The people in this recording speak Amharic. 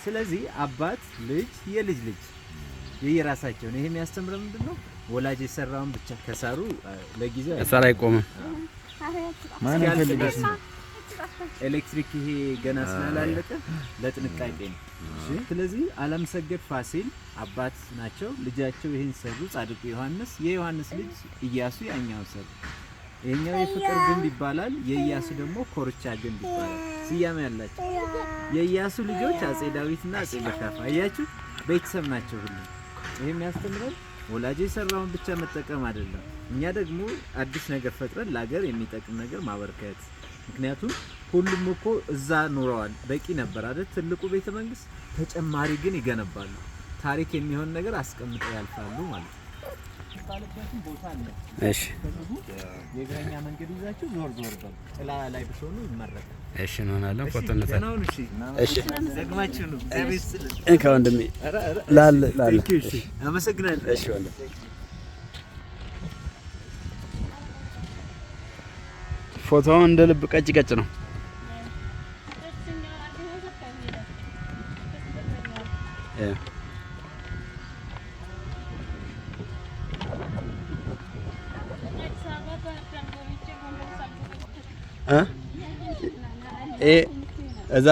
ስለዚህ አባት ልጅ የልጅ ልጅ የየራሳቸው ነው። ይሄ የሚያስተምረው ምንድነው? ወላጅ የሰራውን ብቻ ከሰሩ ለጊዜው ከሰራ አይቆምም። ማን ይፈልጋል? ኤሌክትሪክ ይሄ ገና ስላላለቀ ለጥንቃቄ ነው። እሺ ስለዚህ አለምሰገድ ፋሲል አባት ናቸው። ልጃቸው ይሄን ሰሩ። ጻድቁ ዮሐንስ የዮሐንስ ልጅ ኢያሱ ያኛው ሰሩ። ይሄኛው የፍቅር ግንብ ይባላል። የኢያሱ ደግሞ ኮርቻ ግንብ ይባላል። ስያሜ ያላቸው የኢያሱ ልጆች አጼ ዳዊትና አጼ በካፋ አያችሁ፣ ቤተሰብ ናቸው ሁሉ። ይሄ የሚያስተምረን ወላጅ የሰራውን ብቻ መጠቀም አይደለም። እኛ ደግሞ አዲስ ነገር ፈጥረን ለሀገር የሚጠቅም ነገር ማበርከት። ምክንያቱም ሁሉም እኮ እዛ ኑረዋል፣ በቂ ነበር አይደል? ትልቁ ቤተ መንግስት ተጨማሪ ግን ይገነባሉ። ታሪክ የሚሆን ነገር አስቀምጠው ያልፋሉ ማለት ነው። ባለበትም ቦታ አለ። እሺ የእግረኛ መንገድ ይዛችሁ ዞር ዞር በሉ። ጥላ ላይ ብትሆኑ ይመረጣል። እሺ እንሆናለን። ፎቶ እንነሳለን። እሺ ደግማችሁ ነው እንካ ወንድሜ ላል እሺ አመሰግናለሁ። እሺ ወንድሜ ፎቶው እንደ ልብ ቀጭ ቀጭ ነው። እዛ